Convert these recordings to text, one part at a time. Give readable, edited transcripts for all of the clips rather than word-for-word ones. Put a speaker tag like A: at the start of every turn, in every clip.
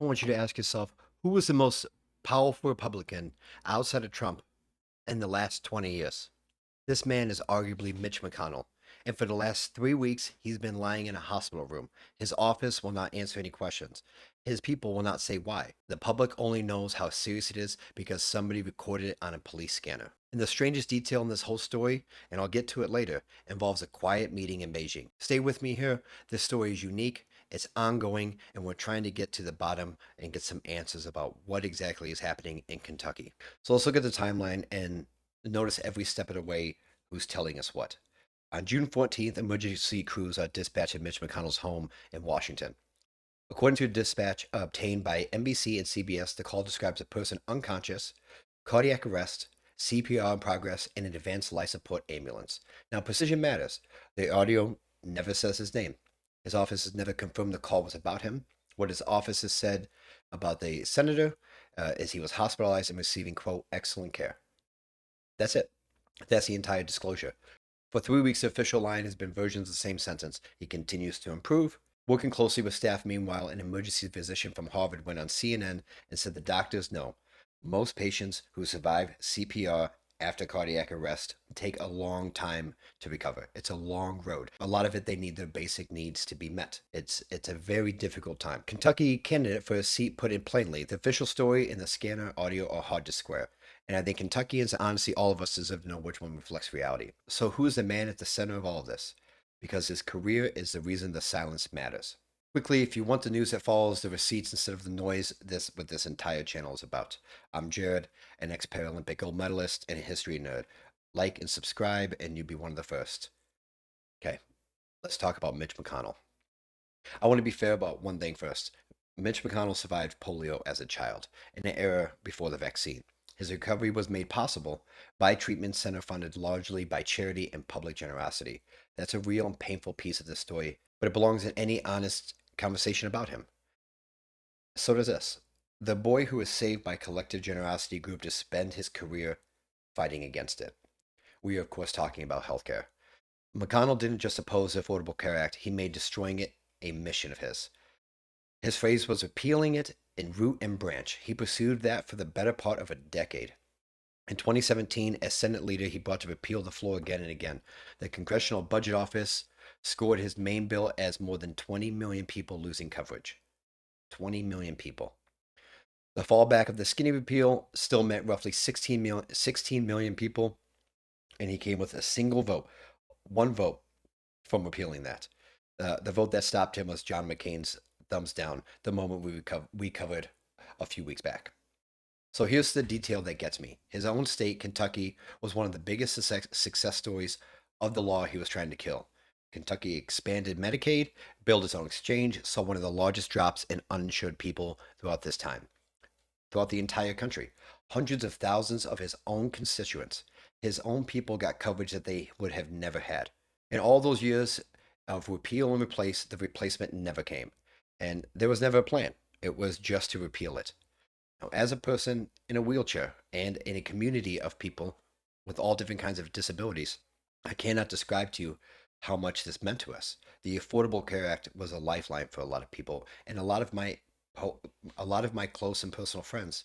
A: I want you to ask yourself, who was the most powerful Republican outside of Trump in the last 20 years? This man is arguably Mitch McConnell. And for the last 3 weeks, he's been lying in a hospital room. His office will not answer any questions. His people will not say why. The public only knows how serious it is because somebody recorded it on a police scanner. And the strangest detail in this whole story, and I'll get to it later, involves a quiet meeting in Beijing. Stay with me here. This story is unique, it's ongoing, and we're trying to get to the bottom and get some answers about what exactly is happening in Kentucky. So let's look at the timeline and notice every step of the way who's telling us what. On June 14th, emergency crews are dispatched at Mitch McConnell's home in Washington. According to a dispatch obtained by NBC and CBS, the call describes a person unconscious, cardiac arrest, CPR in progress, and an advanced life support ambulance. Now, precision matters. The audio never says his name. His office has never confirmed the call was about him. What his office has said about the senator is he was hospitalized and receiving, quote, excellent care. That's it. That's the entire disclosure. For 3 weeks, the official line has been versions of the same sentence. He continues to improve. Working closely with staff, meanwhile, an emergency physician from Harvard went on CNN and said the doctors know most patients who survive CPR after cardiac arrest take a long time to recover. It's a long road. A lot of it, they need their basic needs to be met. It's a very difficult time. Kentucky candidate for a seat put it plainly. The official story and the scanner audio are hard to square. And I think Kentuckians, honestly, all of us deserve to know which one reflects reality. So who is the man at the center of all of this? Because his career is the reason the silence matters. Quickly, if you want the news that follows the receipts instead of the noise, this what this entire channel is about. I'm Jared, an ex-Paralympic gold medalist and a history nerd. Like and subscribe, and you'll be one of the first. Okay, let's talk about Mitch McConnell. I want to be fair about one thing first. Mitch McConnell survived polio as a child, in an era before the vaccine. His recovery was made possible by a treatment center funded largely by charity and public generosity. That's a real and painful piece of this story, but it belongs in any honest conversation about him. So does this. The boy who was saved by collective generosity grew up to spend his career fighting against it. We are, of course, talking about healthcare. McConnell didn't just oppose the Affordable Care Act, he made destroying it a mission of his. His phrase was repealing it in root and branch. He pursued that for the better part of a decade. In 2017, as Senate leader, he brought to repeal the floor again and again. The Congressional Budget Office scored his main bill as more than 20 million people losing coverage. 20 million people. The fallback of the skinny repeal still meant roughly 16 million people, and he came with a single vote, one vote from repealing that. The vote that stopped him was John McCain's thumbs down the moment we covered a few weeks back. So here's the detail that gets me. His own state, Kentucky, was one of the biggest success stories of the law he was trying to kill. Kentucky expanded Medicaid, built its own exchange, saw one of the largest drops in uninsured people throughout this time, throughout the entire country. Hundreds of thousands of his own constituents, his own people got coverage that they would have never had. In all those years of repeal and replace, the replacement never came. And there was never a plan. It was just to repeal it. Now, as a person in a wheelchair and in a community of people with all different kinds of disabilities, I cannot describe to you how much this meant to us. The Affordable Care Act was a lifeline for a lot of people, and a lot of my close and personal friends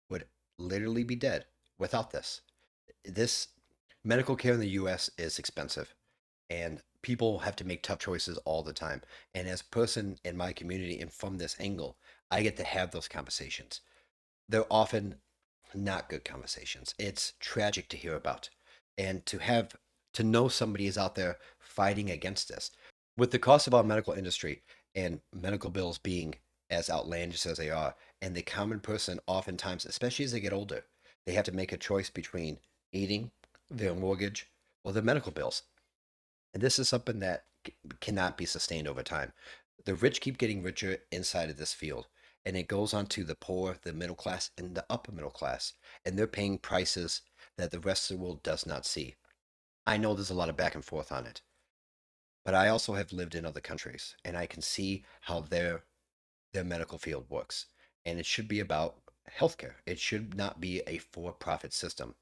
A: would literally be dead without this. This medical care in the US is expensive, and people have to make tough choices all the time. And as a person in my community and from this angle, I get to have those conversations. They're often not good conversations. It's tragic to hear about. And to know somebody is out there fighting against this. With the cost of our medical industry and medical bills being as outlandish as they are, and the common person oftentimes, especially as they get older, they have to make a choice between eating, their mortgage, or their medical bills. And this is something that cannot be sustained over time. The rich keep getting richer inside of this field, and it goes on to the poor, the middle class, and the upper middle class, and they're paying prices that the rest of the world does not see. I know there's a lot of back and forth on it, but I also have lived in other countries, and I can see how their medical field works. And it should be about healthcare. It should not be a for-profit system.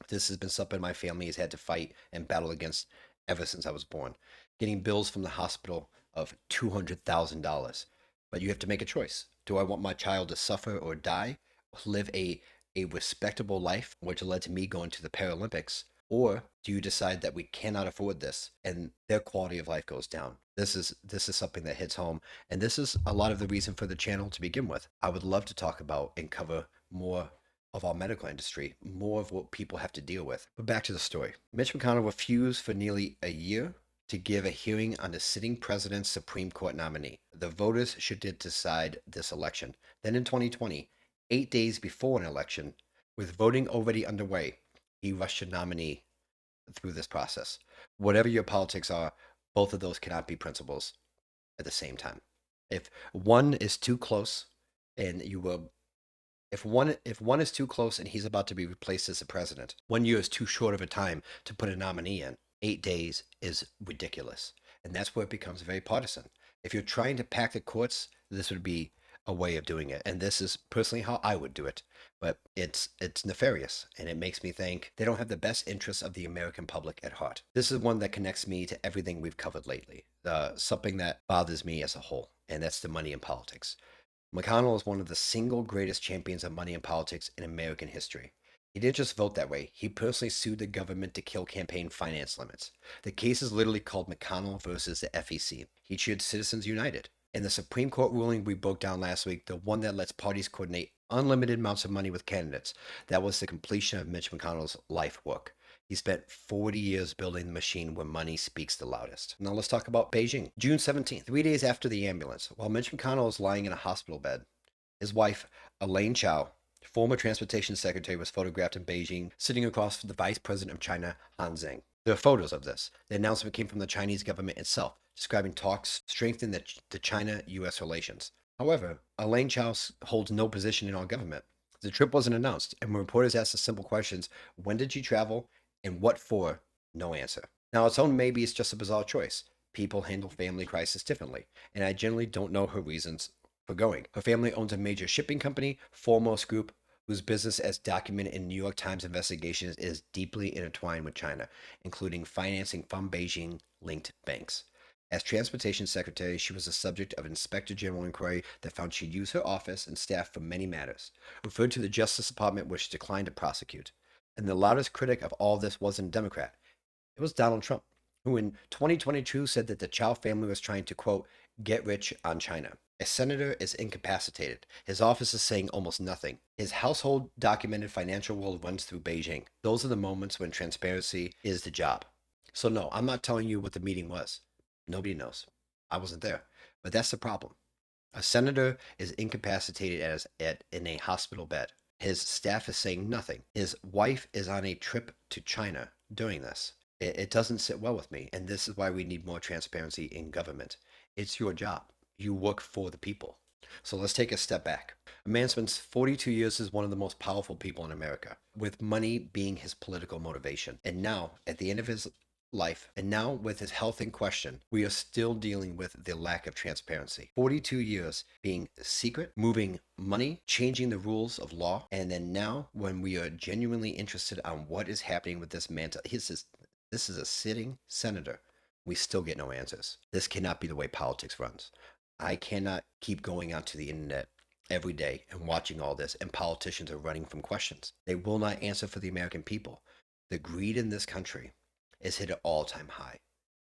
A: This has been something my family has had to fight and battle against ever since I was born. Getting bills from the hospital of $200,000. But you have to make a choice. Do I want my child to suffer or die, live a respectable life, which led to me going to the Paralympics? Or do you decide that we cannot afford this and their quality of life goes down? This is something that hits home, and this is a lot of the reason for the channel to begin with. I would love to talk about and cover more of our medical industry, more of what people have to deal with. But back to the story. Mitch McConnell refused for nearly a year to give a hearing on the sitting president's Supreme Court nominee. The voters should decide this election. Then in 2020, 8 days before an election, with voting already underway, he rushed a nominee through this process. Whatever your politics are, both of those cannot be principles at the same time. If one is too close and you will if one is too close and he's about to be replaced as the president, 1 year is too short of a time to put a nominee in. 8 days is ridiculous. And that's where it becomes very partisan. If you're trying to pack the courts, this would be a way of doing it. And this is personally how I would do it. But it's nefarious, and it makes me think they don't have the best interests of the American public at heart. This is one that connects me to everything we've covered lately. Something that bothers me as a whole, and that's the money in politics. McConnell is one of the single greatest champions of money in politics in American history. He didn't just vote that way, he personally sued the government to kill campaign finance limits. The case is literally called McConnell versus the FEC. He cheered Citizens United. In the Supreme Court ruling we broke down last week, the one that lets parties coordinate unlimited amounts of money with candidates, that was the completion of Mitch McConnell's life work. He spent 40 years building the machine where money speaks the loudest. Now let's talk about Beijing. June 17th, 3 days after the ambulance, while Mitch McConnell is lying in a hospital bed, his wife, Elaine Chao, former transportation secretary, was photographed in Beijing sitting across from the vice president of China, Han Zheng. There are photos of this. The announcement came from the Chinese government itself, describing talks strengthen the China-U.S. relations. However, Elaine Chao holds no position in our government. The trip wasn't announced, and when reporters asked the simple questions, when did she travel and what for? No answer. Now, its own maybe it's just a bizarre choice. People handle family crisis differently, and I generally don't know her reasons for going. Her family owns a major shipping company, Foremost Group, whose business, as documented in New York Times investigations, is deeply intertwined with China, including financing from Beijing linked banks. As transportation secretary, she was the subject of inspector general inquiry that found she'd used her office and staff for many matters, referred to the Justice Department, which declined to prosecute. And the loudest critic of all this wasn't a Democrat. It was Donald Trump, who in 2022 said that the Chow family was trying to, quote, get rich on China. A senator is incapacitated. His office is saying almost nothing. His household documented financial world runs through Beijing. Those are the moments when transparency is the job. So no, I'm not telling you what the meeting was. Nobody knows. I wasn't there. But that's the problem. A senator is incapacitated in a hospital bed. His staff is saying nothing. His wife is on a trip to China doing this. It doesn't sit well with me. And this is why we need more transparency in government. It's your job. You work for the people. So let's take a step back. A man spends 42 years as one of the most powerful people in America, with money being his political motivation. And now, at the end of his life, and now with his health in question, we are still dealing with the lack of transparency. 42 years being secret, moving money, changing the rules of law, and then now when we are genuinely interested on what is happening with this man, this is a sitting senator. We still get no answers. This cannot be the way politics runs. I cannot keep going onto the internet every day and watching all this, and politicians are running from questions. They will not answer for the American people. The greed in this country is hit at all-time high.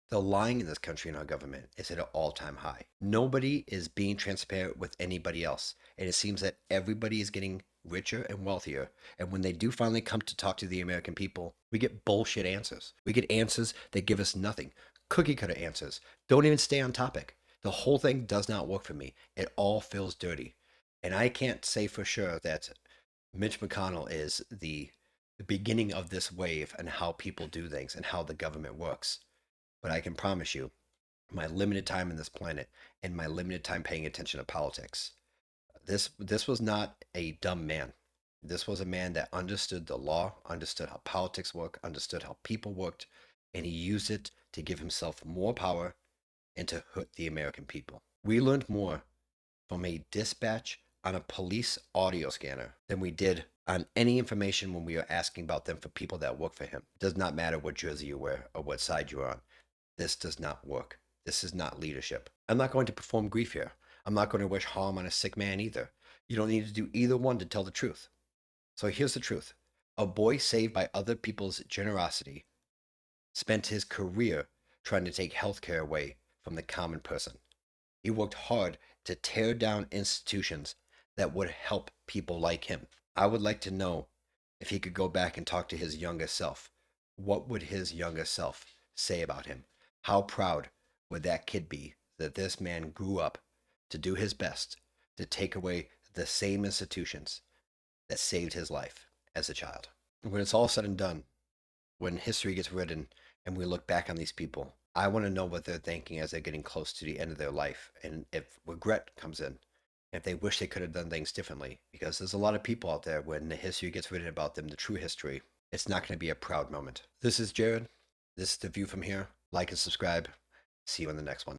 A: The lying in this country and our government is at an all-time high. Nobody is being transparent with anybody else, and it seems that everybody is getting richer and wealthier. And when they do finally come to talk to the American people, we get bullshit answers. We get answers that give us nothing. Cookie cutter answers. Don't even stay on topic. The whole thing does not work for me. It all feels dirty. And I can't say for sure that Mitch McConnell is the beginning of this wave and how people do things and how the government works. But I can promise you, my limited time on this planet and my limited time paying attention to politics, this was not a dumb man. This was a man that understood the law, understood how politics work, understood how people worked, and he used it to give himself more power and to hurt the American people. We learned more from a dispatch on a police audio scanner than we did on any information when we are asking about them for people that work for him. It does not matter what jersey you wear or what side you're on. This does not work. This is not leadership. I'm not going to perform grief here. I'm not going to wish harm on a sick man either. You don't need to do either one to tell the truth. So here's the truth. A boy saved by other people's generosity spent his career trying to take healthcare away from the common person. He worked hard to tear down institutions that would help people like him. I would like to know if he could go back and talk to his younger self. What would his younger self say about him? How proud would that kid be that this man grew up to do his best to take away the same institutions that saved his life as a child? When it's all said and done, when history gets written and we look back on these people, I want to know what they're thinking as they're getting close to the end of their life, and if regret comes in, if they wish they could have done things differently, because there's a lot of people out there when the history gets written about them, the true history, it's not going to be a proud moment. This is Jared. This is The View from Here. Like and subscribe. See you in the next one.